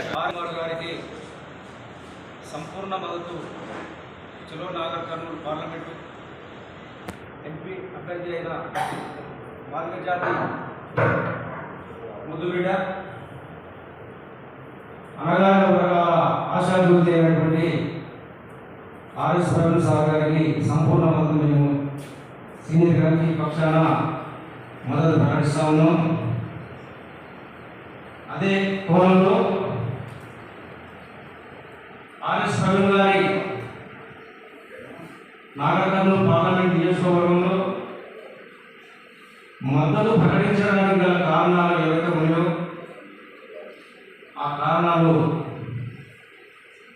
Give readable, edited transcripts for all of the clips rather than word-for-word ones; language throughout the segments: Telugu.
గారికి సంపూర్ణ మద్దతు చలో నాగర్ కర్నూలు పార్లమెంటు ఎంపీ అభ్యర్థి అయిన మార్గజాతి ముద్దుబిడ్డ అనగానే వర్గాల ఆశాభివృద్ధి అయినటువంటి ఆర్ఎస్ ప్రవీణ్ సార్ గారికి సంపూర్ణ మద్దతు మేము సీనియర్ గారికి పక్షాన మద్దతు ప్రకటిస్తా ఉన్నాం. అదే కోణంలో ఆర్ఎస్ ప్రవీణ్ గారి నాగర్ కర్నూలు పార్లమెంట్ నియోజకవర్గంలో మద్దతు ప్రకటించడానికి గల కారణాలు ఏవైతే ఉన్నాయో ఆ కారణాలు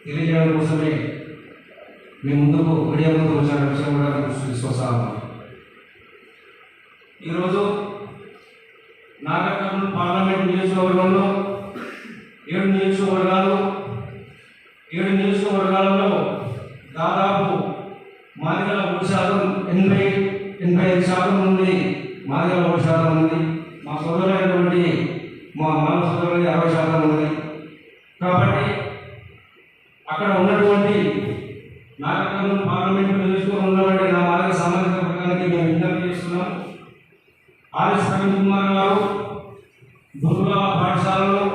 తెలియజేయడం కోసమే మీ ముందుకు మీడియా ముందుకు వచ్చిన విషయం కూడా తీసుకొస్తాను. ఈరోజు నాగర్ కర్నూలు పార్లమెంట్ నియోజకవర్గంలో 7 నియోజకవర్గాలలో దాదాపు మాదిగల ఓటు శాతం 85% నుండి మాదిగల ఓటు శాతం ఉంది. మా సోదరులైనటువంటి మా మానవ సోదరులకి 60% ఉంది. కాబట్టి అక్కడ ఉన్నటువంటి నాగర్ కర్నూలు పార్లమెంట్ నియోజకవర్గంలో ఉన్నటువంటి నా మాదిగ సామాజిక వర్గానికి మేము విజ్ఞప్తి చేస్తున్నాం. ఆర్ఎస్ ప్రవీణ్ కుమార్ గారు దుర్గా పాఠశాలలో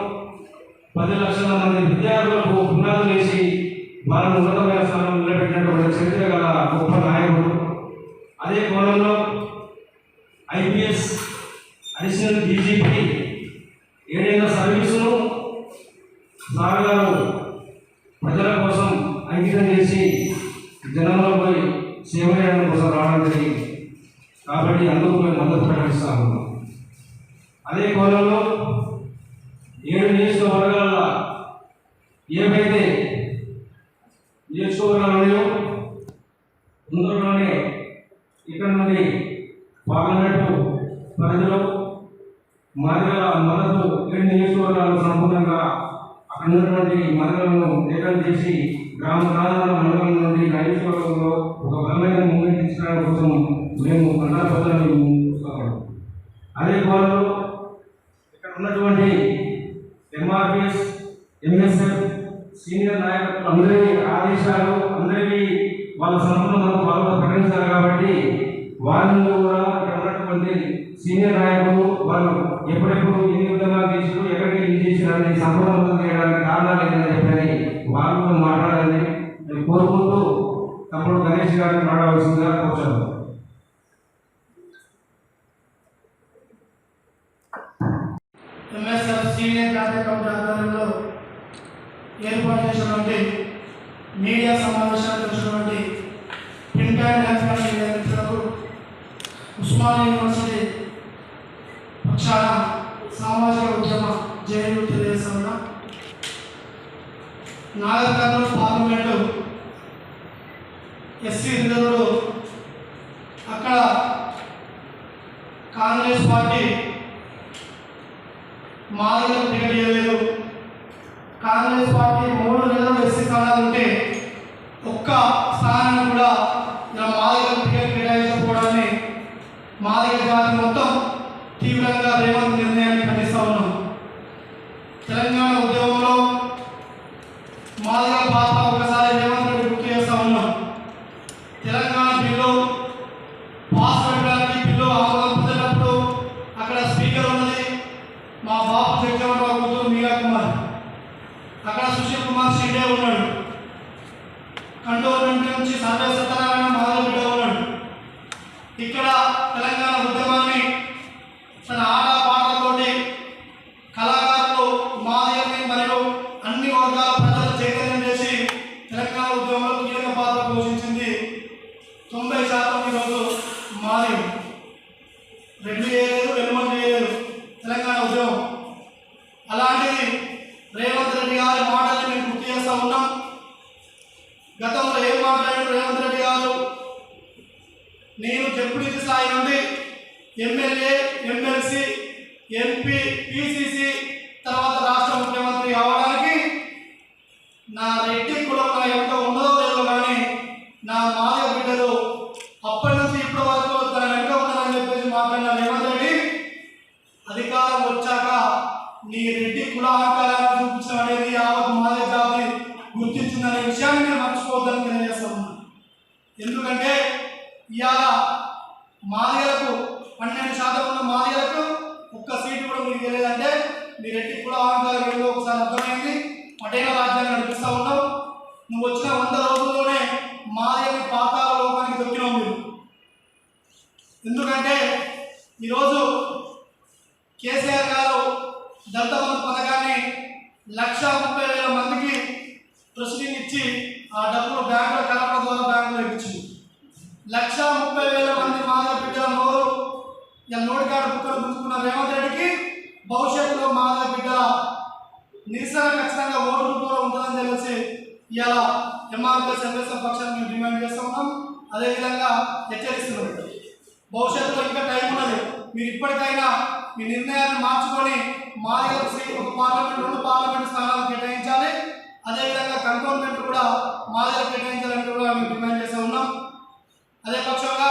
10 లక్షల మంది విద్యార్థులకు పునాదులు వేసి వారిని ఉన్నతమైన స్థానంలో నిలబెట్టినటువంటి చరిత్ర గల గొప్ప నాయకుడు. అదే కోణంలో ఐపీఎస్ అడిషనల్ డీజీపీ 7 ఏళ్ల సర్వీసును సార్ గారు ప్రజల కోసం అంకితం చేసి జనంలో పోయి సేవ చేయడం కోసం రావడం జరిగింది. కాబట్టి అందుకు మేము మద్దతు ప్రకటిస్తాము. అదే కోణంలో 7 నియోజకవర్గాల ఏవైతే నియోజకవర్గాలు ఉన్నాయో అందులోనే ఇక్కడ నుండి పార్లమెంటు పరిధిలో మాదిగల మద్దతు 7 నియోజకవర్గాలు సంపూర్ణంగా అక్కడ ఉన్నటువంటి మద్దతులను ఏకం చేసి గ్రామ ప్రాంతాల మండలం నుండి నియోజకవర్గంలో ఒక బలమైన మూమెంట్ ఇచ్చడం కోసం మేము కండాపత్రాన్ని చూస్తాము. అదే కోణంలో ఇక్కడ ఉన్నటువంటి ఎంఆర్పిఎస్ ఎంఎస్ఎఫ్ సీనియర్ నాయకులు అందరి ఆదేశాలు అందరికీ వాళ్ళ సంపూర్ణ వాళ్ళు ప్రకటించారు. కాబట్టి వారిని కూడా ఇక్కడ ఉన్నటువంటి సీనియర్ నాయకులు వాళ్ళు ఎప్పుడెప్పుడు ఎన్ని విధంగా చేసారు ఎక్కడికి ఏం చేసినారని సంపూర్ణ చేయడానికి కారణాలు ఏంటని చెప్పని వాళ్ళతో మాట్లాడాలని నేను కోరుకుంటూ తమ్ముడు గణేష్ గారిని మాట్లాడవలసిందిగా కోరుతాను. ఎంఎస్ఎఫ్ సీనియర్ జాతీయ కమిటీ ఆధ్వర్యంలో ఏర్పాటు చేసినటువంటి మీడియా సమావేశానికి వచ్చినటువంటి ప్రింట్ అండ్ ఎలక్ట్రానిక్ మీడియా మిత్రులకు ఉస్మానియా యూనివర్సిటీ పక్షాన సామాజిక ఉద్యమ జైలు తెలియజేస్తున్నా. నాగర్ కర్నూలు పార్లమెంటు ఎస్సీ రిజర్వులు అక్కడ కాంగ్రెస్ పార్టీ మాదిగలకు టికెట్ ఇవ్వలేదు. కాంగ్రెస్ పార్టీ 3 రిజర్వ్ ఎస్సీ స్థానాలు ఉంటే ఒక్క స్థానాన్ని కూడా ఇలా మాదిగలకు టికెట్ కేటాయించకపోవడాన్ని మాదిగ జాతి మొత్తం తీవ్రంగా రేవంత్ నిర్ణయాన్ని ఖండిస్తూ ఉన్నాం. తెలంగాణ ఉద్యమంలో మాదిగల పాత్ర ఒకసారి రేవంత్ రెడ్డి గుర్తు చేస్తూ ఉన్నాం. తెలంగాణ బిల్లు పాస్ పెట్టడానికి బిల్లు ఆమోదం పొందేటప్పుడు అక్కడ స్పీకర్ ఉన్నది మా బాబు జగన్మోహన్ కూతురు మీరా కుమార్, అక్కడ సుశీల్ కుమార్ షిండే ఉన్నాడు, కంటోన్మెంట్ నుంచి సర్వే సత్యనారాయణ మాధవ్ బిడ్డ ఉన్నాడు. ఇక్కడ తెలంగాణ ఉద్యమాన్ని తన ఆట పాటలతోటి కళాకారులు మాదిగల్ని మరియు అన్ని వర్గాల ప్రజలు చైతన్యం చేసి తెలంగాణ ఉద్యమంలో కీలక పాత్ర పోషించింది. 90% ఈరోజు మాదిగం, రెడ్డి చేయలేదు, వెలుమని చేయలేదు తెలంగాణ ఉద్యమం. అలాంటిది రేవంత్ రెడ్డి గారి మాటల్ని మేము గుర్తు చేస్తూ ఉన్నాం. గతంలో ఏం మాట్లాడారు రేవంత్ రెడ్డి గారు? నేను డిప్యూటీ స్థాయి నుండి ఎమ్మెల్యే, ఎమ్మెల్సీ, ఎంపీ, పిసిసి తర్వాత రాష్ట్ర ముఖ్యమంత్రి అవ్వడానికి నా రెడ్డి కులం నా ఎంత ఉండదో లేదో కానీ నా మాదిగ బిడ్డలు అప్పటి నుంచి ఇప్పటి వరకు తన వెంట ఉన్నారని చెప్పేసి మాట్లాడిన రేవంత్ రెడ్డి అధికారం వచ్చాక నీ రెడ్డి కుల అహంకారాన్ని చూపించడం అనేది ఆ మాదిగలకు 12% ఉన్న మాదిగలకు ఒక్క సీటు కూడా మీకు తెలియదంటే మీరు ఎట్టి కూడా అహంకారం ఏదో ఒకసారి అర్థమైంది. పటేల రాజ్యాన్ని నడిపిస్తూ ఉన్నావు. నువ్వు వచ్చిన 100 రోజుల్లోనే మాదిగని పాతాల లోకానికి దొక్కినావు మీరు. ఎందుకంటే ఈరోజు కేసీఆర్ గారు దళిత బంధు పథకాన్ని 1,30,000 మందికి ప్రొసీడింగ్ ఇచ్చి ఆ డబ్బులు బ్యాంకులో కలపడం ద్వారా బ్యాంకులో ఇచ్చింది. 1,30,000 మంది మాదిగ బిడ్డల నోరు ఇలా నోటికాడ బుక్కలు పుచ్చుకున్న రేవంత్ రెడ్డికి భవిష్యత్తులో మాదిగ బిడ్డల నిరసన ఖచ్చితంగా ఓటు రూపంలో ఉంటుందని తెలిసి ఇవాళ ఎంఆర్పీఎస్ ఎంఎస్ఎఫ్ పక్షాన్ని మేము డిమాండ్ చేస్తూ ఉన్నాం. అదేవిధంగా హెచ్చరిస్తున్నాం. భవిష్యత్తులో ఇంకా టైం ఉన్నది. మీరు ఇప్పటికైనా మీ నిర్ణయాన్ని మార్చుకొని మాదిగలకు ఒక పార్లమెంట్ 2 పార్లమెంట్ స్థానాలు కేటాయించాలి. అదేవిధంగా కంటోన్మెంట్ కూడా మాదిగలకు కేటాయించాలని కూడా మేము డిమాండ్ చేస్తూ ఉన్నాం. అదే పక్షంగా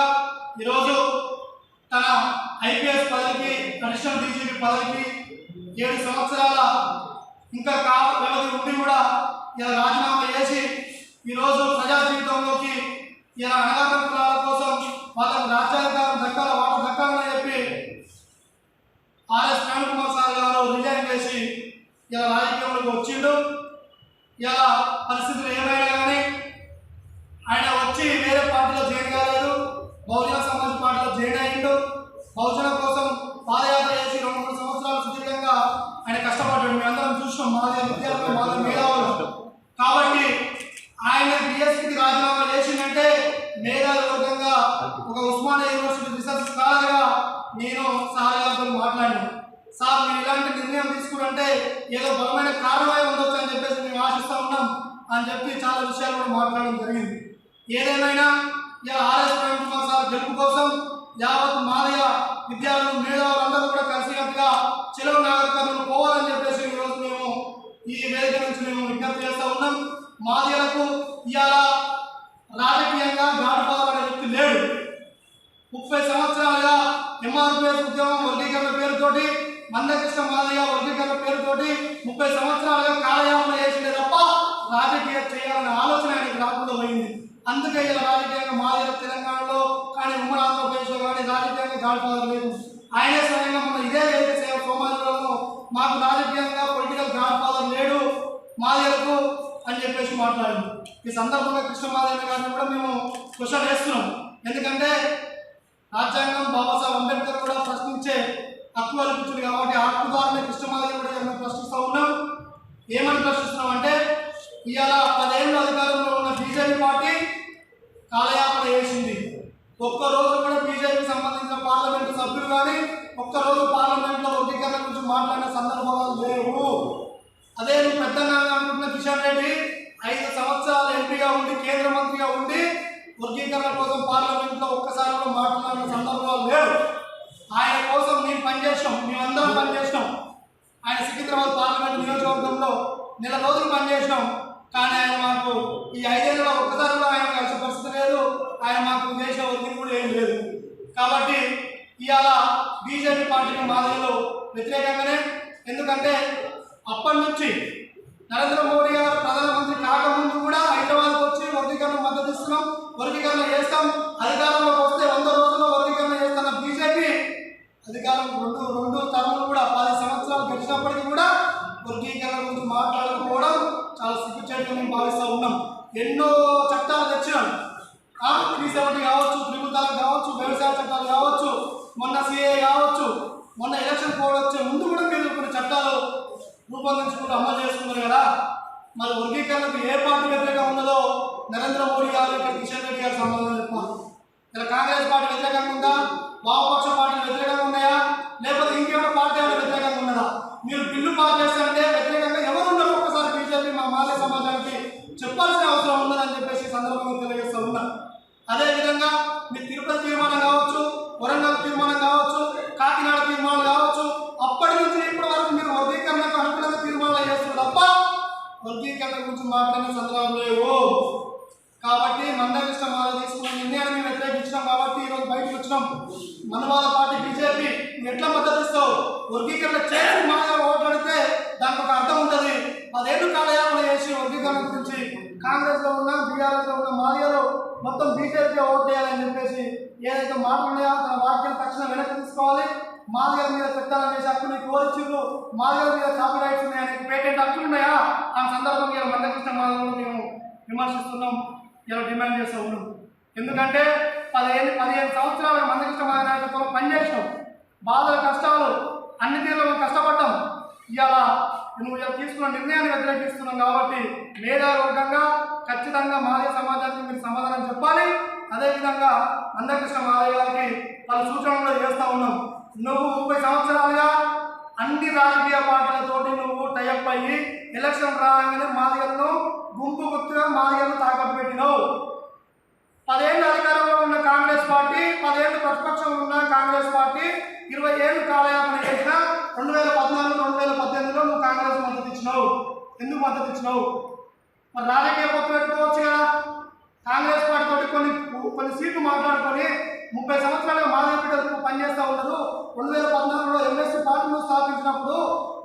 ఈరోజు తన ఐపీఎస్ పదవికి అడిషనల్ డీజీపీ పదవికి 7 సంవత్సరాల ఇంకా వ్యవధి ఉండి కూడా ఇలా రాజీనామా చేసి ఈరోజు ప్రజా జీవితంలోకి ఇలా అణగారిన కులాల కోసం వాళ్ళకు రాజ్యాధికారం దక్కాల వాళ్ళకు దక్కాలని చెప్పి ఆర్ఎస్ ప్రవీణ్ కుమార్ సార్ గారు రిజైన్ చేసి ఇలా రాజకీయంలోకి వచ్చిండు. ఇలా పరిస్థితులు ఏమైనా కానీ ఆయన వచ్చి వేరే పార్టీలో జాయిన్ కాలేదు. బహుజన సమాజ్ పార్టీలో జాయిన్ అయ్యిండు. బహుజన కోసం పాదయాత్ర చేసి 2-3 సంవత్సరాలు సుదీర్ఘంగా ఆయన కష్టపడ్డాడు. మేమందరం చూసినాం. మాదిగ విద్యార్థులు మాదిగ మేధావులు కాబట్టి ఆయన బిఎస్పీకి రాజీనామా చేసిందంటే మేధావి వర్గంగా ఒక ఉస్మానియా యూనివర్సిటీ రీసెర్చ్ స్కాలర్గా నేను సార్ గారితో మాట్లాడాను. సార్ మీరు ఇలాంటి నిర్ణయం తీసుకుంటే ఏదో బలమైన కారణమై ఉండొచ్చు అని చెప్పేసి మేము ఆశిస్తూ ఉన్నాం అని చెప్పి చాలా విషయాలు కూడా మాట్లాడడం జరిగింది. ఏదేమైనా ఇలా ఆర్ఎస్ ప్రవీణ్ కుమార్ సార్ గెలుపు కోసం యావత్ మాదిగ విద్యార్థులు మేధావులు అందరూ కూడా కలిసికట్టుగా చెలవు నాగరికతను పోవాలని చెప్పేసి ఈరోజు మేము ఈ వేదిక నుంచి మేము విజ్ఞప్తి చేస్తూ ఉన్నాం. మాదిగలకు ఇవాళ రాజకీయంగా గాడ్ఫాదర్ అనే వ్యక్తి లేడు. 30 సంవత్సరాలుగా ఎంఆర్పీఎస్ ఉద్యమం వర్గీకరణ పేరుతోటి మందకృష్ణ మాదిగ వర్గీకరణ పేరుతోటి 30 సంవత్సరాలుగా కాలయాపన చేసిందే తప్ప రాజకీయం చేయాలనే ఆలోచన ఆయనకు రాకుండా పోయింది. అందుకే ఇలా రాజకీయంగా మాదిగ తెలంగాణలో కానీ ఉమ్మడి ఆంధ్రప్రదేశ్లో కానీ రాజకీయంగా గాడ్ఫాదర్ లేదు. ఆయనే స్వయంగా మన ఇదే సేవ సోమాజిలో మాకు రాజకీయంగా పొలిటికల్ గాడ్ఫాదర్ లేడు మాదిగలకు అని చెప్పేసి మాట్లాడారు. ఈ సందర్భంగా కృష్ణమాదేవి గారిని కూడా మేము క్వశ్చన్ వేస్తున్నాం. ఎందుకంటే రాజ్యాంగం బాబాసాహెబ్ అంబేద్కర్ కూడా ప్రశ్నించే హక్కు కల్పించింది కాబట్టి ఆ హక్కు ద్వారానే కృష్ణమాదేవి కూడా మేము ప్రశ్నిస్తూ ఉన్నాం. ఏమని ప్రశ్నిస్తున్నాం అంటే ఇవాళ 10 ఏళ్ళ అధికారంలో ఉన్న బీజేపీ పార్టీ కాలయాపన చేసింది. ఒక్కరోజు కూడా బీజేపీకి సంబంధించిన పార్లమెంటు సభ్యులు కానీ ఒక్కరోజు పార్లమెంట్లో వర్గీకరణ గురించి మాట్లాడిన సందర్భాలు లేవు. అదే నువ్వు పెద్దగా అనుకుంటున్న కిషన్ రెడ్డి 5 సంవత్సరాలు ఎంపీగా ఉండి కేంద్ర మంత్రిగా ఉండి వర్గీకరణ కోసం పార్లమెంట్లో ఒక్కసారి కూడా మాట్లాడిన సందర్భాలు లేవు. ఆయన కోసం మేము పనిచేసినాం, మేమందరం పనిచేసినాం. ఆయన సికింద్రాబాద్ పార్లమెంట్ నియోజకవర్గంలో 1 రోజులు పనిచేసినాం. కానీ ఆయన మాకు ఈ 5 ఏళ్ళలో ఒక్కసారి కూడా ఆయన కలిసి పరిస్థితి లేదు. ఆయన మాకు చేసిన వర్గం కూడా ఏం లేదు. కాబట్టి ఇవాళ బీజేపీ పార్టీకి మాదిరిలో వ్యతిరేకంగానే. ఎందుకంటే అప్పటి నుంచి నరేంద్ర మోడీ గారు ప్రధానమంత్రి కాకముందు కూడా హైదరాబాద్కి వచ్చి వర్గీకరణ మద్దతు ఇస్తున్నాం, వర్గీకరణ చేస్తాం, అధికారంలోకి వస్తే 100 రోజుల్లో వర్గీకరణ చేస్తున్న బీజేపీ అధికారం రెండు టర్ములు కూడా 10 సంవత్సరాలు గడిచినప్పటికీ కూడా వర్గీకరణ గురించి మాట్లాడకపోవడం చాలా సిగ్గుచేటుగా మేము భావిస్తూ ఉన్నాం. ఎన్నో చట్టాలు తెచ్చినాం. 370 కావచ్చు, ట్రిపుల్ తలాక్ కావచ్చు, వ్యవసాయ చట్టాలు కావచ్చు, మొన్న సిఏ కావచ్చు, మొన్న ఎలక్షన్ కోడ్ వచ్చే ముందు కూడా మీరు కొన్ని చట్టాలు రూపొందించుకుంటూ అమలు చేసుకున్నారు కదా. మరి వర్గీకరణకు ఏ పార్టీ వ్యతిరేకంగా ఉన్నదో నరేంద్ర మోడీ గారు ఇక్కడ కిషన్ రెడ్డి గారు సమాధానం చెప్పారు. ఇలా కాంగ్రెస్ పార్టీ వ్యతిరేకంగా ఉందా, వామపక్ష పార్టీలు వ్యతిరేకంగా ఉన్నాయా, లేకపోతే ఇంకేమైనా పార్టీ వ్యతిరేకంగా ఉన్నదా? మీరు బిల్లు పాస్ చేస్తారంటే వ్యతిరేకంగా ఎవరు ఉన్నారు ఒక్కసారి బీజేపీ మా మాదిగ సమాజానికి చెప్పాల్సిన అవసరం ఉన్నదని చెప్పేసి సందర్భంగా తెలియజేస్తూ ఉన్నారు. అదేవిధంగా మీ తిరుపతి తీర్మానం కావచ్చు, వరంగల్ తీర్మానం కావచ్చు, కాకినాడ తీర్మానం కావచ్చు, అప్పటి నుంచి ఇప్పటి వరకు మీరు వర్గీకరణకు అనుకూలంగా తీర్మానాలు చేస్తున్నారు తప్ప వర్గీకరణ గురించి మాట్లాడిన సందర్భం లేవు. కాబట్టి మందకృష్ణ మాదిగ తీసుకున్న నిర్ణయాన్ని మేము వ్యతిరేకించినాం కాబట్టి ఈరోజు బయటకు వచ్చినాం. మనవాద పార్టీ బీజేపీ ఎట్లా మద్దతు ఇస్తావు? వర్గీకరణ చేసి మాదిగ ఓట్లాడితే దానికి ఒక అర్థం ఉంటుంది. 10 ఏళ్ళు కాలయాపన చేసి వర్గీకరణ గురించి కాంగ్రెస్లో ఉన్న బీఆర్ఎస్లో ఉన్న మాదిగలు మొత్తం బీజేపీ ఓట్ చేయాలని చెప్పేసి ఏదైతే మాటలు ఉన్నాయో తన వాక్యం తక్షణం వెనక్కి తీసుకోవాలి. మాదిగల మీద పెట్టాలనే హక్కుని కోరిచ్చిర్రు, మాదిగల మీద కాపీ రైట్స్ ఉన్నాయని పేటెంట్ హక్కులు ఉన్నాయా ఆ సందర్భంగా ఇలా మందకృష్ణ మాదిగలను మేము విమర్శిస్తున్నాం, ఇలా డిమాండ్ చేస్తూ ఉన్నాం. ఎందుకంటే 15 సంవత్సరాలుగా మందకృష్ణ మాదిగ నాయకత్వంలో పనిచేసినాం, బాధలు కష్టాలు అన్ని తీరులో కష్టపడ్డాం. ఇవాళ నువ్వు ఇలా తీసుకున్న నిర్ణయాన్ని వ్యతిరేకిస్తున్నాం కాబట్టి మేధావర్గంగా ఖచ్చితంగా మాదిగ సమాజానికి మీరు సమాధానం చెప్పాలి. అదేవిధంగా మందకృష్ణ మాదిగ గారికి పలు సూచనలు చేస్తూ ఉన్నాం. నువ్వు 30 సంవత్సరాలుగా అన్ని రాజకీయ పార్టీలతోటి నువ్వు టైఅప్ అయ్యి ఎలక్షన్ రాగానే మాదిగలను గుంపు గుర్తుగా మాదిగలను తాకట్టు పెట్టినావు. 10 ఏళ్ళు అధికారంలో ఉన్న కాంగ్రెస్ పార్టీ, 10 ఏళ్ళు ప్రతిపక్షంలో ఉన్న కాంగ్రెస్ పార్టీ 20 ఏళ్ళు కాలయాపన చేసిన 2014, 2018లో నువ్వు కాంగ్రెస్ మద్దతు ఇచ్చినావు. ఎందుకు మద్దతు ఇచ్చినావు? మరి రాజకీయ పొత్తు పెట్టుకోవచ్చు కదా. కాంగ్రెస్ పార్టీ తోటి కొన్ని సీట్లు మాట్లాడుకొని 30 సంవత్సరాలుగా మాదిగ బిడ్డలకు పనిచేస్తూ ఉన్నారు. 2014లో ఎంఎస్సీ పార్టీను స్థాపించినప్పుడు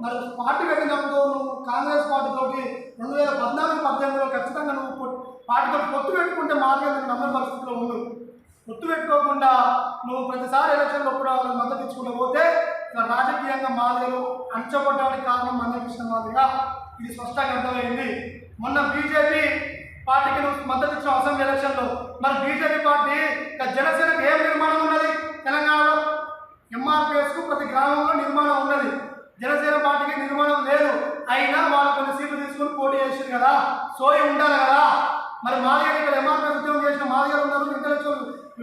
మరి పార్టీ పెట్టినప్పుడు నువ్వు కాంగ్రెస్ పార్టీ తోటి 2014, 2018లో ఖచ్చితంగా నువ్వు పార్టీతో పొత్తు పెట్టుకుంటే మాదిగ నమ్మే పరిస్థితిలో ఉంది. పొత్తు పెట్టుకోకుండా నువ్వు ప్రతిసారి ఎలక్షన్లో కూడా వాళ్ళని మద్దతు ఇచ్చుకుంటూ పోతే ఇలా రాజకీయంగా మాదిగలు అంచబడడానికి కారణం మందకృష్ణ మాదిగ. ఇది స్పష్టంగా అర్థమైంది. మొన్న బీజేపీ పార్టీకి నువ్వు మద్దతు ఇచ్చిన అసెంబ్లీ ఎలక్షన్లో, మరి బీజేపీ పార్టీ జనసేనకు ఏం నిర్మాణం ఉన్నది? తెలంగాణలో ఎంఆర్పీఎస్కు ప్రతి గ్రామంలో నిర్మాణం ఉన్నది. జనసేన పార్టీకి నిర్మాణం లేదు. అయినా వాళ్ళు కొన్ని సీట్లు తీసుకుని పోటీ చేసారు కదా, సోయి ఉండాలి కదా. మరి మాదిగలు ఇక్కడ ఎంఆర్పీఎస్ ఉద్యోగం చేసిన మాదిగలు ఉన్నారు, ఇంటలెక్చువల్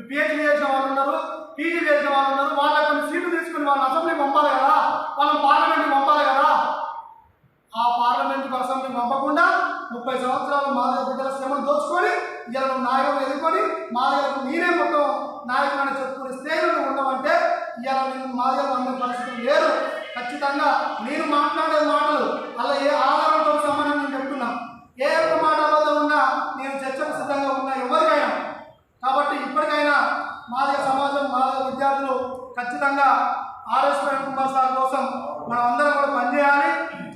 పిహెచ్డీ చేసిన వాళ్ళు ఉన్నారు, పీజీ చేసిన వాళ్ళు ఉన్నారు. వాళ్ళ కొన్ని సీట్లు తీసుకుని వాళ్ళని అసెంబ్లీకి పంపాలి కదా, వాళ్ళని పార్లమెంట్కి పంపాలి కదా. ఆ పార్లమెంట్కి అసెంబ్లీకి పంపకుండా 30 సంవత్సరాలు మాదిగ బిడ్డల శ్రమను దోచుకొని ఇలా నాయకులను ఎదుర్కొని మాదిగలకు నేనే మొత్తం నాయకులను చెప్పుకుని స్థాయిలో ఉండమంటే ఇలా నేను మాదిగలు అనే పరిస్థితులు లేరు. ఖచ్చితంగా నేను మాట్లాడే మాటలు అలా ఏ ఆధారంతో సంబంధం నేను చెప్తున్నా. ఏ ఒక్క మాట అబద్ధం ఉన్నా నేను చర్చకు సిద్ధంగా ఉన్నా ఎవరికైనా. కాబట్టి ఇప్పటికైనా మాదిగ సమాజం, మాదిగ విద్యార్థులు ఖచ్చితంగా ఆర్ఎస్ ప్రవీణ్ కుమార్ సార్ కోసం మనం అందరం కూడా పనిచేయాలి.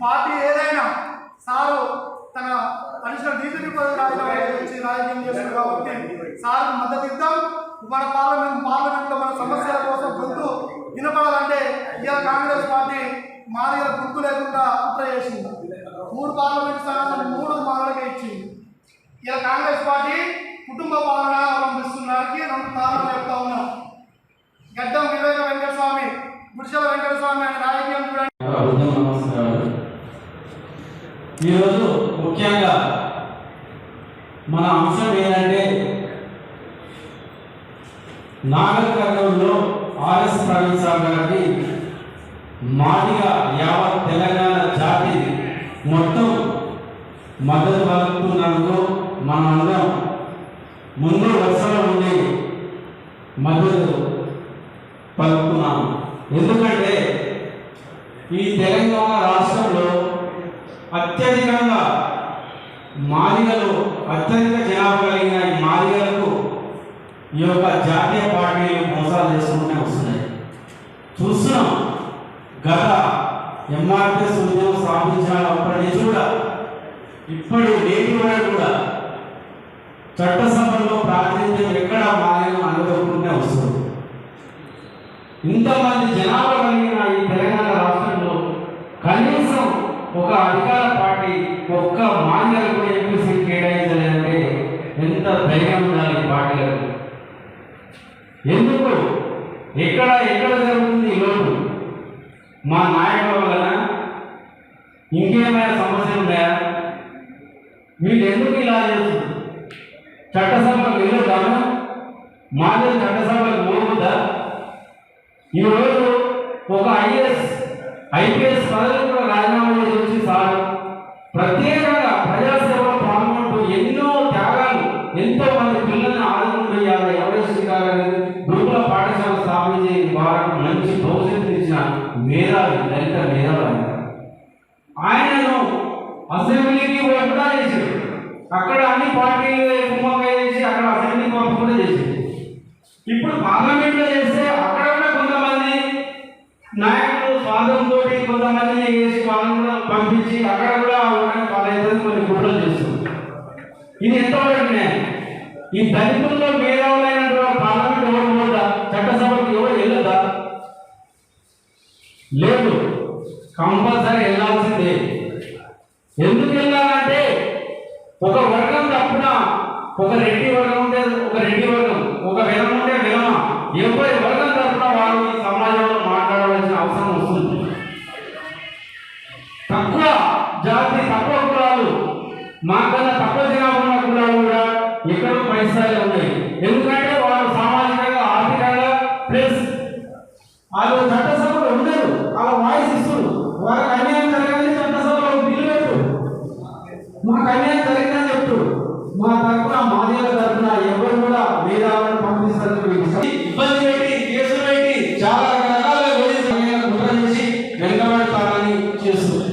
పార్టీ ఏదైనా సారు తన అడిషనల్ డీజీపీ పదవి రాజకీయం చేస్తారు కాబట్టి సార్కు మద్దతు ఇద్దాం. మన పార్లమెంట్లో మన సమస్యల కోసం గొంతు వినపడాలంటే ఇలా కాంగ్రెస్ పార్టీ మాదిగల గుర్తు లేకుండా కుట్ర చేసింది. 3 పార్లమెంట్ స్థానాలను 3 మాదిగలకే ఇచ్చింది. ఇలా కాంగ్రెస్ పార్టీ కుటుంబ పాలన అవలంబిస్తున్నదానికి 2 కారణాలు చెప్తా ఉన్నాం. గడ్డం వివేక వెంకటస్వామి, గుడిసెల వెంకటస్వామి అనే రాజకీయం చూడండి. ఈరోజు ముఖ్యంగా మన అంశం ఏంటంటే నాగర్ కర్నూలులో ఆర్ఎస్ ప్రవీణ్ సార్ గారికి మాదిగ యావత్ తెలంగాణ జాతి మొత్తం మద్దతు పలుకుతున్నందుకు మనమందరం ముందు వరుసలో ఉండి మద్దతు పలుకుతున్నాం. ఎందుకంటే ఈ తెలంగాణ రాష్ట్రంలో అత్యధికంగా మాదిగలు, అత్యధిక జనాభా కలిగిన ఈ మాదిగలకు ఈ యొక్క జాతీయ పార్టీలు మోసాలు చేసుకుంటూనే వస్తున్నాయి. చూస్తున్నాం. గత ఎంఆర్పీఎస్ ఉద్యోగం స్థాపించినప్పటి నుంచి కూడా ఇప్పుడు నేటి వరకు కూడా చట్టసభల్లో ప్రాతినిధ్యం ఎక్కడ మాదిగలు అనుకుంటూనే వస్తుంది. ఇంతమంది జనాభా కలిగిన ఈ తెలంగాణ రాష్ట్రంలో కనీసం ఒక అధికార పార్టీ ఒక్క మాదిగలు కూడా ఎక్కువ సీట్ కేటాయించలేదంటే ఎంత ధైర్యం ఉండాలి పార్టీలకు? ఎందుకు ఎక్కడ జరుగుతుంది ఈరోజు? మా నాయకుల వలన ఇంకేమైనా సమస్యలు ఉన్నాయా? వీళ్ళు ఎందుకు ఇలా చేస్తుంది? చట్టసభలకు వెళ్ళొద్దామా? మాదిగ చట్టసభలకు పోవద్దా? ఈరోజు ఒక ఐపీఎస్ పదవి కూడా రాజీనామా చేసి వచ్చి సార్ ప్రత్యేకంగా ప్రజాసేవలో పాల్గొంటూ ఎన్నో త్యాగాలు, ఎంతో మంది పిల్లల్ని ఆదుకుంటూ ఎవరెస్ట్ గురుకుల పాఠశాల స్థాపించి వారికి మంచి భవిష్యత్తు ఇచ్చిన మేధావి, దళిత మేధావి ఆయనను అసెంబ్లీకి కూడా చేశారు. అక్కడ అన్ని పార్టీలు కుమ్మకాయ చేసి అక్కడ అసెంబ్లీకి పంపకుండా చేశారు. ఇప్పుడు పార్లమెంట్లో చేస్తే అక్కడ కూడా కొంతమంది నాయకులు స్వాతంతో కొంతమందిని చేసి వాళ్ళని కూడా పంపించి అక్కడ కూడా వాళ్ళైతే కొన్ని కుట్రలు చేస్తారు. ఇది ఎంతవరకు న్యాయం? ఈ దళితుల్లో మేధావులైనటువంటి పార్లమెంట్ ఎవరు పోదా? చట్టసభకు ఎవరు వెళ్ళదా? లేదు, కంపల్సరీ వెళ్ళాల్సిందే. ఎందుకు వెళ్ళాలంటే ఒక వర్గం తప్పున ఒక రెడ్డి వర్గం ఉంటే ఒక రెడ్డి వర్గం, ఒక విలమ ఉంటే విలమ, ఎవరి వర్గం తప్పున వారు ఈ సమాజంలో మాట్లాడవలసిన అవసరం వస్తుంది. తక్కువ జాతి, తక్కువ కులాలు, మాకన్నా తక్కువ జనాభా ఉన్న కులాలు కూడా ఎక్కడో పరిస్థితులు ఉన్నాయి. ఎందుకంటే వారు సామాజికంగా, ఆర్థికంగా ప్లస్ వాళ్ళు చట్టసభలో ఉండరు, వాళ్ళ వాయిస్ ఇస్తారు. వాళ్ళకి అన్యాయం జరగాలని చట్టసభలో బిల్లు పెట్టు, మాకు అన్యాయం జరిగిందని చెప్తూ మా తరఫున మాదిగల తరఫున ఎవరు కూడా మేధావులను పంపిస్తారు. ఇబ్బంది పెట్టి, కేసులు పెట్టి, చాలా రకరకాలుగా కుట్ర చేసి వెనుకబడతారని చేస్తుంది.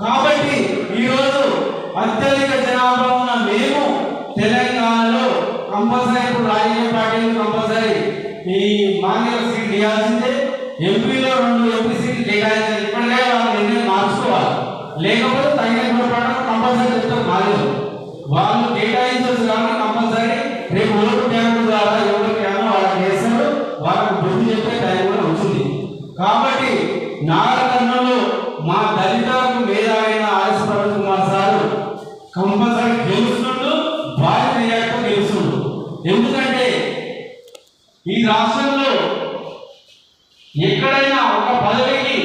కాబట్టి ఈరోజు అత్యధిక జనాభా ఉన్న మేము తెలంగాణలో కంపల్సరీ, ఇప్పుడు రాజకీయ పార్టీలు కంపల్సరీ ఈ మాదిగల సీట్లు ఇవ్వాల్సిందే. ఎంపీలో 2 ఎంపీ సీట్లు కేటాయించాలి. ఇప్పటికే వాళ్ళు నిర్ణయం మార్చుకోవాలి, లేకపోతే తగిన ప్రకారం కంపల్సరీ చెప్తారు. మాదిగలు వాళ్ళు కేటాయించవచ్చు కాబట్టి కంపల్సరీ రేపు ఓటు బ్యాంకు ద్వారా ఎవరికైనా వాళ్ళకి చేస్తారు, వాళ్ళకు బుద్ధి చెప్పే టైం కూడా వచ్చింది. కాబట్టి నాగకర్ణంలో మా దళితులకు మేధావైన ఆర్ఎస్ ప్రవీణ్ కుమార్ సార్ కంపల్సరీ గెలుస్తుండు, భారీ మెజార్టీతో గెలుస్తుండు. ఎందుకంటే ఈ రాష్ట్రంలో ఎక్కడైనా ఒక పదవికి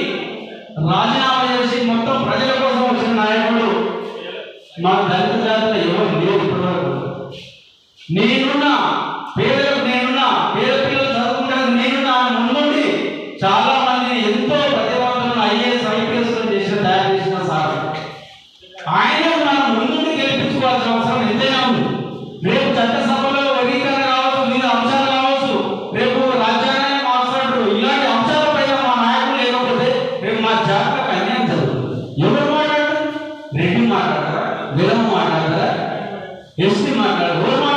రాజీనామా చేసి మొత్తం ప్రజల కోసం వచ్చిన నాయకుడు మా దళిత జాతిలో ఎవరు లేరు ఇప్పటివరకు. నేనున్నా, పేదలకు నేనున్నా, పేద పిల్లలు చదువుకుంటానికి నేనున్నా అని ముందుండి చాలా మంది ఎంతో ప్రతిభావంతులను ఐఏఎస్, ఐపీఎస్ చేసిన తయారు చేసిన సార్ ఆయన మనం ముందుండి గెలిపించుకోవాల్సిన అవసరం ఎంతైనా ఉంది. రేపు చట్టసభలో వర్గీకరణ కావచ్చు, వివిధ అంశాలు కావచ్చు, రేపు రాజ్యాంగాన్ని మార్చినట్టు ఇలాంటి అంశాలపైన మా నాయకులు లేకపోతే రేపు మా జాతరకు అన్యాయం జరుగుతుంది. ఎవరు మాట్లాడతారు? రెడ్డి మాట్లాడతారా, విలమ మాట్లాడతారా, ఎస్టీ మాట్లాడతారు? ఎవరు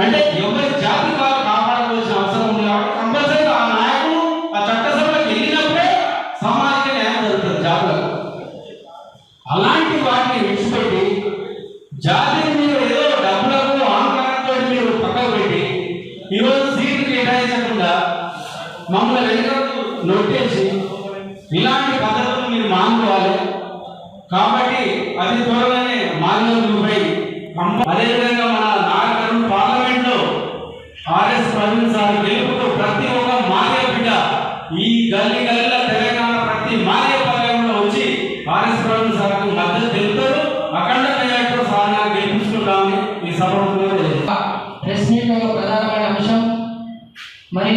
అంటే ఎవరి జాతి వాళ్ళు కాపాడుకోవాల్సిన అవసరం ఉంది. కాబట్టి కంపల్సరీ ఆ నాయకులు ఆ చట్టసభలోకి వెళ్ళినప్పుడే సామాజిక న్యాయం జరుగుతుంది జాతులకు. అలాంటి వాటిని విడిచిపెట్టి జాతిని మీరు ఏదో డబ్బులకు ఆంకారంతో మీరు పక్కకు పెట్టి ఈరోజు సీట్లు కేటాయించకుండా మమ్మల్ని వెనుకకు నొట్టేసి ఇలాంటి పద్ధతులు మీరు మానుకోవాలి. కాబట్టి అది త్వరలోనే మాదిగలపై అదేవిధంగా మన నాగకర్ణం పార్లమెంట్ లో ఆర్ఎస్ ప్రవీణ్ సార్ గెలుపుతో ప్రతి ఒక్క మాదిగ బిడ్డ ఈ గల్లీ గల్లీల తెలంగాణ ప్రతి మాదిగ పల్లెంలో వచ్చి ఆర్ఎస్ ప్రవీణ్ సార్ మద్దతు తెలుపుతారు. అఖండ మెజార్టీతో సార్ గెలిపించుకుంటామని ఈ సభలో ప్రెస్ మీట్ యొక్క ప్రధానమైన అంశం మరి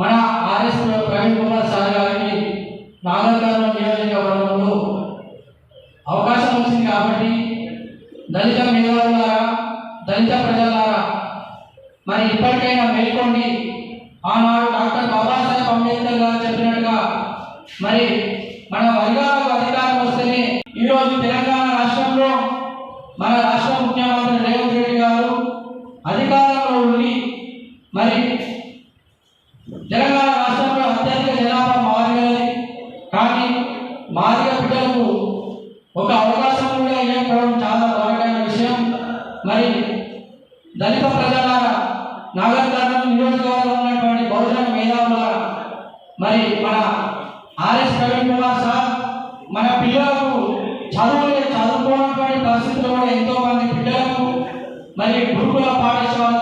మన ఆర్ఎస్ ప్రవీణ్ కుమార్ సార్ గారికి నాగర్కర్ణం నియోజకవర్గంలో అవకాశం వచ్చింది. కాబట్టి దళిత మేధావులారా, దళిత ప్రజలారా, మరి ఇప్పటికైనా మేల్కొండి. ఆనాడు డాక్టర్ బాబాసాహెబ్ అంబేద్కర్ గారు చెప్పినట్టుగా మరి మన వర్గాలకు అధికారం వస్తేనే ఈరోజు తెలంగాణ రాష్ట్రంలో మన రాష్ట్ర ముఖ్యమంత్రి రేవంత్ రెడ్డి గారు అధికారంలో ఉండి మరి తెలంగాణ రాష్ట్రంలో అత్యధిక జనాభా మాదిగలది. కానీ మాదిగ బిడ్డలకు ఒక అవకాశం కూడా ఇవ్వకపోవడం చాలా బాధాకరమైన విషయం. మరి దళిత ప్రజలారా, నాగర్కర్ణం నియోజకవర్గంలో ఉన్నటువంటి బహుజన మేధావులారా, మరి మన ఆర్ఎస్ ప్రవీణ్ కుమార్ సార్ మన పిల్లలకు చదువుకోనటువంటి పరిస్థితుల్లో కూడా ఎంతో మంది పిల్లలకు మరి గురుకుల పాఠశాల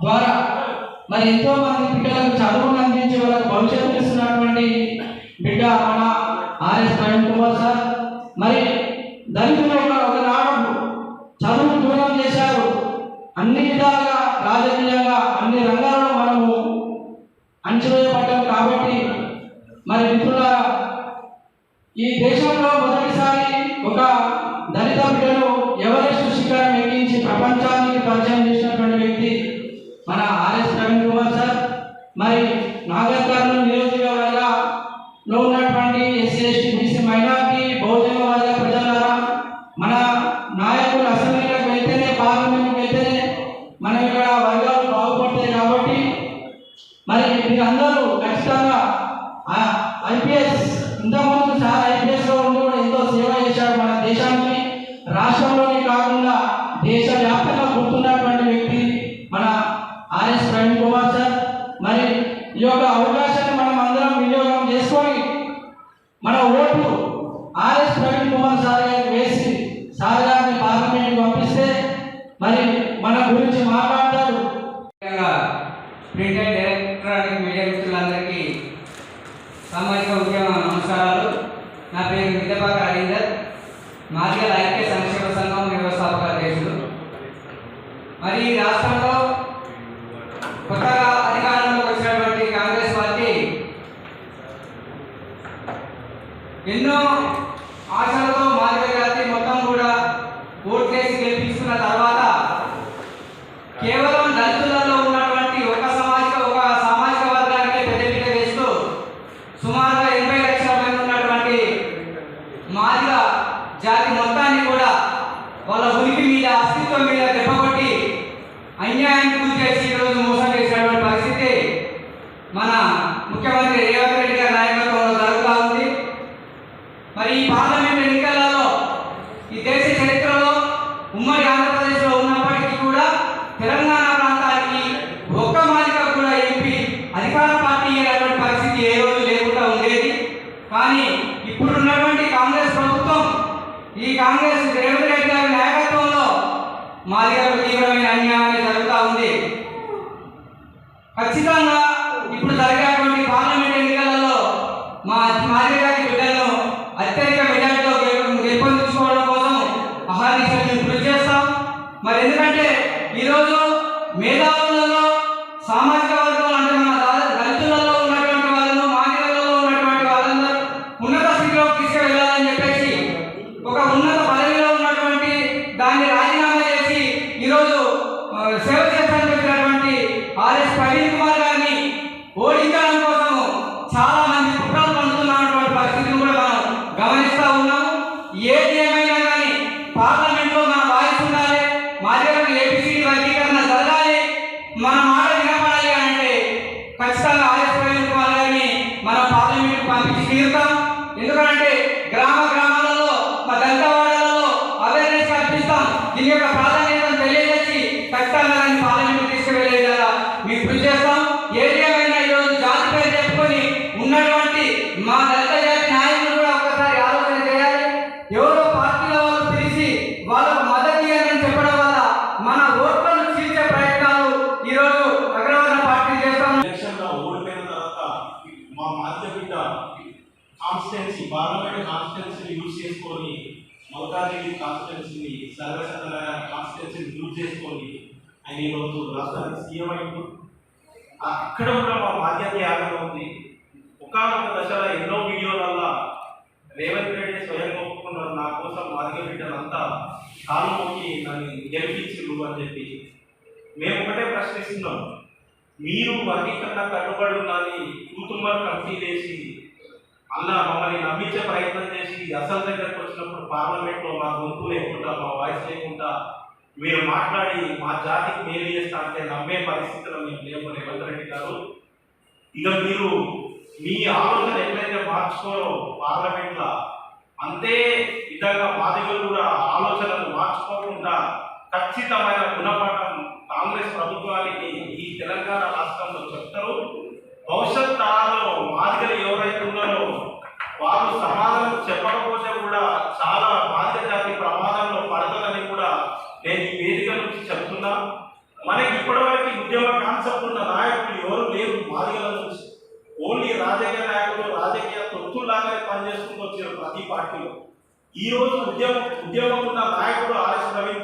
ద్వారా మరి ఎంతో మంది పిల్లలకు చదువును అందించి వాళ్ళకు భవిష్యత్తు ఇస్తున్నటువంటి బిడ్డ మన ఆర్ఎస్ ప్రవీణ్ కుమార్ సార్. మరి దళితులు ఒకనాడు చదువు దూరం చేశారు. అన్ని విధాలుగా రాజకీయంగా అన్ని రంగాల్లో మనము అంచవేయబడ్డాం. కాబట్టి మరి మిత్రులారా, ఈ దేశంలో మొదటిసారి ఒక దళిత బిడ్డను ఎవరెస్ట్ శిఖరం ఎక్కించి ప్రపంచానికి పరిచయం చేసినటువంటి వ్యక్తి మన ఆర్ఎస్ ప్రవీణ్ కుమార్ సార్. మరి నాగర్కర్ణం నియోజకవర్గంలో ఉన్నటువంటి ఎస్సీ, ఎస్టీ, బీసీ, మైనార్టీ, బహుజన వర్గ ప్రజలారా, మన నాయకులు అసెంబ్లీలకు వెళ్తేనే, పార్లమెంట్కి వెళ్తేనే మన ఇక్కడ వర్గాలు బాగుపడతాయి. కాబట్టి మరి మీరందరూ ఖచ్చితంగా ఐపీఎస్, ఇంతకుముందు సార్ ఐపీఎస్లో ఉండి కూడా ఎంతో సేవ చేశాడు మన దేశానికి. రాష్ట్రంలోనే కాకుండా దేశవ్యాప్తంగా సార్ గారికి వేసి సార్ గారిని పార్లమెంట్కి పంపిస్తే మరి మన గురించి మాట్లాడతారు. ప్రింట్ అండ్ ఎలక్ట్రానిక్ మీడియా మిత్రులందరికీ సామాజిక ఉద్యమ నమస్కారాలు. నా పేరు మిద్దపాక రవీందర్, మాదిగల ఐక్య సంక్షేమ సంఘం వ్యవస్థాపక అధ్యక్షుడు. మరి ఈ రాష్ట్రంలో కొత్తగా అధికారంలోకి వచ్చినటువంటి కాంగ్రెస్ పార్టీ ఎన్నో ఆశలతో మాదిగ జాతి మొత్తం కూడా ఓట్లేసి గెలిపించుకున్న తర్వాత కేవలం దళితులలో ఉన్నటువంటి ఒక సామాజిక వర్గానికి పెద్దపీట వేస్తూ సుమారుగా 80 లక్షల మంది ఉన్నటువంటి మాదిగ జాతి మొత్తాన్ని కూడా వాళ్ళ ఉనికి మీద అస్తిత్వం మీద దెబ్బకొట్టి అన్యాయానికి గురి చేసి ఈరోజు మోసం చేసినటువంటి పరిస్థితి మన ముఖ్యమంత్రి రేవంత్ రెడ్డి గారి నాయకత్వంలో జరుగుతూ ఉంది. మరి ఈ పార్లమెంట్ ఎన్నికలలో ఈ దేశ చరిత్రలో ఉమ్మడి ఆంధ్రప్రదేశ్లో ఉన్నప్పటికీ కూడా తెలంగాణ ప్రాంతానికి ఒక్క మాదిక కూడా ఎంపీ అధికార పార్టీ అయినటువంటి పరిస్థితి ఏ రోజు లేకుండా ఉండేది. కానీ ఇప్పుడున్నటువంటి కాంగ్రెస్ ప్రభుత్వం, ఈ కాంగ్రెస్ రేవంత్ రెడ్డి గారి నాయకత్వంలో మాదిగలకు తీవ్రమైన అన్యాయం జరుగుతూ ఉంది. ఖచ్చితంగా ఇప్పుడు జరిగేటువంటి పార్లమెంట్ ఎన్నికలలో మాదిగ జాతి బిడ్డలను అత్యధిక మెజార్టీతో గెలుపొందించుకోవడం కోసం అహర్నిశలు కృషి చేస్తాం. మరి ఎందుకంటే ఈరోజు మేధావులలో సామాజిక వర్గం అంటే మన దళితులలో ఉన్నటువంటి వాళ్ళను, మాదిగలలో ఉన్నటువంటి వాళ్ళందరూ ఉన్నత స్థితిలోకి తీసుకువెళ్ళాలని చెప్పేసి ఒక ఉన్నత పదవిలో ఉన్నటువంటి దాన్ని రాజీనామా చేసి ఈరోజు సేవ చేస్తానికి వచ్చినటువంటి ఆర్ఎస్ ప్రవీణ్ కుమార్ గారిని ఓడించడం కోసం చాలా మంది కుట్రలు పడుతున్నటువంటి పరిస్థితిని కూడా మనం గమనిస్తూ ఉన్నాము. ఏది ఏమైనా కానీ పార్లమెంట్లో మన వాయిస్ ఉండాలి, మాదిగలకు ఏబిసిడి వర్గీకరణ జరగాలి, మన మాట వినపడాలి అంటే ఖచ్చితంగా ఆర్ఎస్ ప్రవీణ్ కుమార్ గారిని మనం పార్లమెంట్కి పంపించి తీరుతాం. ఎందుకంటే గ్రామాలలో మా దళితవాడలలో అవేర్నెస్ కల్పిస్తాం. దీని యొక్క ప్రాధాన్యతను తెలియజేసి ఖచ్చితంగా దాన్ని పార్లమెంట్కి తీసుకువెళ్ళేలా మేము కృషి చేస్తాం. ఏది ఏమైనా ఈరోజు జాతి పేరు చెప్పుకొని ఉన్నటువంటి మా దళిత జాతి నాయకులు కూడా ఒకసారి ఆలోచన చేయాలి. ఎవరో పార్టీల వాళ్ళు పిలిచి వాళ్ళకు మద్దతు ఇవ్వాలని చెప్పడం వల్ల మన ఓట్లను చీల్చే ప్రయత్నాలు ఈరోజు అగ్రవర్ణ పార్టీ చేస్తాం. ఎలక్షన్లో ఓడిపోయిన తర్వాత మా మాదిగ బిడ్డ కాన్స్టిట్యున్సీ పార్లమెంట్ కాన్స్టిట్యున్సీని యూజ్ చేసుకొని మల్కాజిగిరి కాన్స్టిట్యున్సీని సర్వేసత్తుల కాన్స్టిట్యున్సీని యూజ్ చేసుకొని ఆయన ఈరోజు రాష్ట్రానికి సీఎం అయింది. అక్కడ కూడా మా మాదిగ త్యాగం ఉంది. ఒకనొక దశలో ఎన్నో వీడియోలల్లో రేవంత్ రెడ్డి స్వయంగా ఒప్పుకున్నారు, నా కోసం మాదిగ బిడ్డలంతా కాలు మొక్కి నన్ను గెలిపించరు అని చెప్పి. మేము ఒకటే ప్రశ్నిస్తున్నాం, మీరు వర్గీకరణ కట్టుబడి ఉన్నది కూతుమ్మర్ కమిటీ వేసి అలా మమ్మల్ని నమ్మించే ప్రయత్నం చేసి అసలు దగ్గరకు వచ్చినప్పుడు పార్లమెంట్లో మా గొంతు లేకుండా, మా వాయిస్ లేకుండా మీరు మాట్లాడి మా జాతికి మేలు చేస్తా అంటే నమ్మే పరిస్థితుల్లో మేము లేము రేవంత్ రెడ్డి గారు. ఇక మీరు మీ ఆలోచన ఎట్లయితే మార్చుకోరో పార్లమెంట్లో అంతే విధంగా మాదిగలు కూడా ఆలోచనలు మార్చుకోకుండా ఖచ్చితమైన గుణపాఠం కాంగ్రెస్ ప్రభుత్వానికి ఈ తెలంగాణ రాష్ట్రంలో చెప్తారు. భవిష్యత్ తరాల్లో మాదిగలు ఎవరైతే ఉన్నారో వాళ్ళు సమాధానం చెప్పకపోతే కూడా చాలా మాదిగ జాతి ప్రమాదంలో పడతారని కూడా నేను ఈ వేదిక నుంచి చెప్తున్నా. మనకి ఇప్పటివరకు ఉద్యమ కాన్సెప్ట్ ఉన్న నాయకులు ఎవరు లేరు మాదిగల నుంచి. ఓన్లీ రాజకీయ నాయకులు రాజకీయ తొత్తుల్లాగానే పనిచేసుకుంటూ వచ్చారు ప్రతి పార్టీలో. ఈ రోజు ఉద్యమం ఉన్న నాయకుడు ఆర్ఎస్ ప్రవీణ్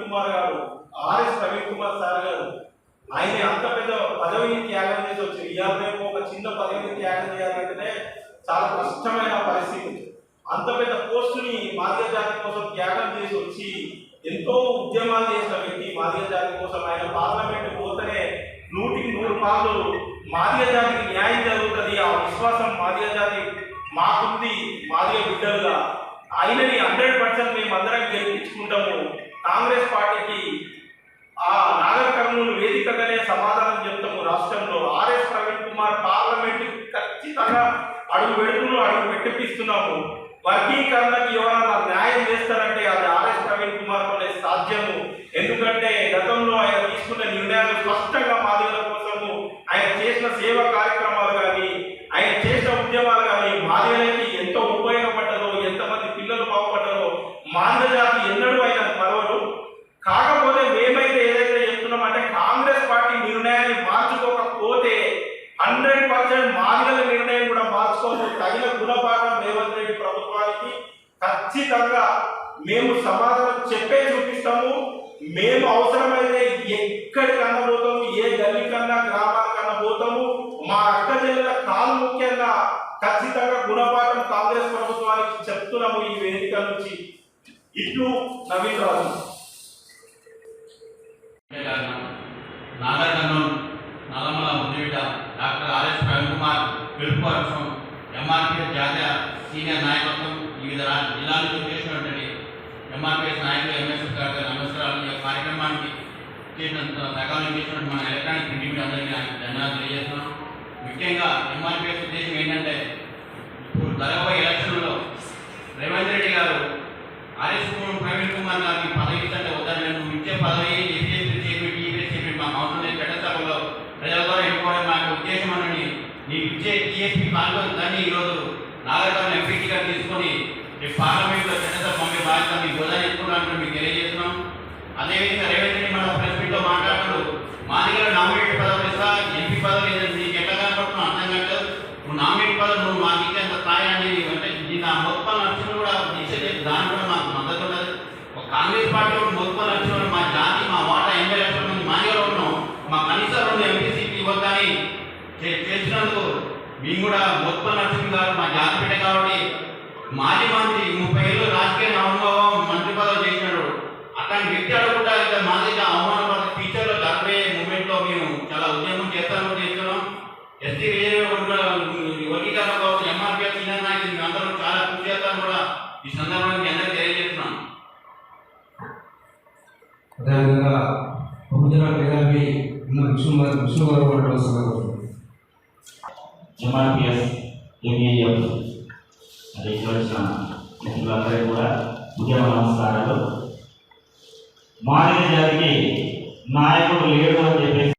కుమార్ సార్ గారు. ఆయన అంత పెద్ద పదవిని త్యాగం చేసి వచ్చారు. ఇవాళ రేపు ఒక చిన్న పదవిని త్యాగం చేయాలంటేనే చాలా కష్టమైన పరిస్థితి. అంత పెద్ద పోస్టుని మాదిగ జాతి కోసం త్యాగం చేసి వచ్చి ఎంతో ఉద్యమాలు చేసిన వ్యక్తి మాదిగ జాతి కోసం. ఆయన పార్లమెంట్ పోతేనే 100కి 100 పాలు మాదిగ జాతికి న్యాయం జరుగుతుంది. ఆ విశ్వాసం మాదిగ జాతి మాకుంది. మాదిగ బిడ్డలుగా ఆయనని 100% మేమందరం గెలిపించుకుంటాము. కాంగ్రెస్ పార్టీకి ఆ నాగర్ కర్నూలు వేదికగానే సమాధానం చెప్తాము. రాష్ట్రంలో ఆర్ఎస్ ప్రవీణ్ కుమార్ పార్లమెంట్ ఖచ్చితంగా అడుగు పెట్టిస్తున్నాము. వర్గీకరణకి ఎవరైనా న్యాయం చేస్తారంటే అది ఆర్ఎస్ ప్రవీణ్ కుమార్ తోనే సాధ్యము. ఎందుకంటే గతంలో ఆయన తీసుకున్న నిర్ణయాలు స్పష్టంగా మాదిగల కోసము ఆయన చేసిన సేవా కార్యక్రమాలు కానీ ఆయన చేసిన ఉద్యమాలు కానీ మాదిగలకి ఎంతో ఉపయోగపడ్డదో, ఎంతమంది పిల్లలు బాగుపడ్డారో మేము సమాధానం చెప్పే చూపిస్తాము. మేము అవసరమైతే ఎక్కడికన్నా పోతాము, ఏ గల్లీకన్నా గ్రామాలకన్నా పోతాము. మా అక్క చెల్లెల కాలు ముఖ్యంగా ఖచ్చితంగా గుణపాఠం కాంగ్రెస్ ప్రభుత్వానికి చెప్తున్నాము ఈ వేదిక నుంచి. ఇట్లు నవీన్ రాజు. నాగర్ కర్నూలు నల్లమల ముద్దుబిడ్డ డాక్టర్ ఆర్ఎస్ ప్రవీణ్ కుమార్ పిలుపు కోసం ఎంఆర్పిఎస్ జాతీయ సీనియర్ నాయకత్వం వివిధ జిల్లాల నుంచి చేసినటువంటి ఎంఆర్పిఎస్ నాయకులు ఎంఎస్ఎఫ్ గారి నమస్కారాలు. ఈ కార్యక్రమానికి చేసినంత సకాలం చేసినట్టు మన ఎలక్ట్రానిక్ ప్రింట్ మీడియా అందరికీ ధన్యవాదాలు తెలియజేస్తున్నాం. ముఖ్యంగా ఎంఆర్పిఎస్ ఉద్దేశం ఏంటంటే ఇప్పుడు జరగబోయే ఎలక్షన్లో రేవంత్ రెడ్డి గారు ఆర్ఎస్ ప్రవీణ్ కుమార్ గారికి పదవి ఇస్తే వద్దని నువ్వు ఇచ్చే పదవి మా కౌన్సిల్ చట్టసభలో ప్రజల ద్వారా ఎన్నుకోవడం మాకు ఉద్దేశం అని నీకు ఇచ్చే టీఎస్పీ కాన్ఫరెన్స్ దాన్ని ఈరోజు నాగరికర్ణ ఎంపీగా తీసుకొని పార్లమెంట్లో చట్టసభ పంపే బాధ్యత మీకు హోదా చేసుకోవడానికి మీకు తెలియజేస్తున్నాం. అదేవిధంగా రేవంత్ రెడ్డి మన ప్రెస్ మీట్లో మాట్లాడుతూ మా దగ్గర నామినేట్ పదవులు ఇస్తా, ఎంపీ పదవులు నీకు ఎట్లా కనపడుతున్నావు అర్థం కాదు, నువ్వు నామినేట్ పదవులు నువ్వు మాకు ఇచ్చేంత స్థాయి అని అంటే దీని ఆ మొత్తం లక్ష్యం కూడా నిషేధించి దాని కూడా మాకు మద్దతు ఉన్నది. ఒక కాంగ్రెస్ పార్టీ మొత్తం లక్ష్యం మా జాతి మా వాటా 80 లక్షల మంది మాదిగా ఉన్నాం, మా కనీసం 2 ఎంపీ సీట్లు ఇవ్వద్దని చేసినందుకు మేము కూడా మొత్తం లక్ష్మి గారు మా జాతి బిడ్డ కాబట్టి మాజీ మంత్రి 30 ఏళ్ళు రాజకీయ అనుభవం మంత్రి పదవి చేసినాడు. అట్లాంటి వ్యక్తి అడగకుండా ఇంకా మా దగ్గర అవమాన ఫ్యూచర్లో జరగబోయే మూమెంట్లో మేము చాలా ఉద్యమం చేస్తున్నాం. ఎస్టీ వర్గీకరణ కోసం ఎంఆర్పిఎస్ సీనియర్ నాయకులు మేము అందరం చాలా కృషి చేస్తాను కూడా ఈ సందర్భంగా మీ అందరికీ తెలియజేస్తున్నాం. అదేవిధంగా బహుజన మేధావి విష్ణు గారు మాట్లాడుతున్నారు. ఎంఆర్పిఎస్ ఎంఈఎఫ్ అది వచ్చిన మిత్రులందరికీ కూడా ఉద్యమ నమస్కారాలు. మాదిగ జాతికి నాయకుడు లేడు అని చెప్పేసి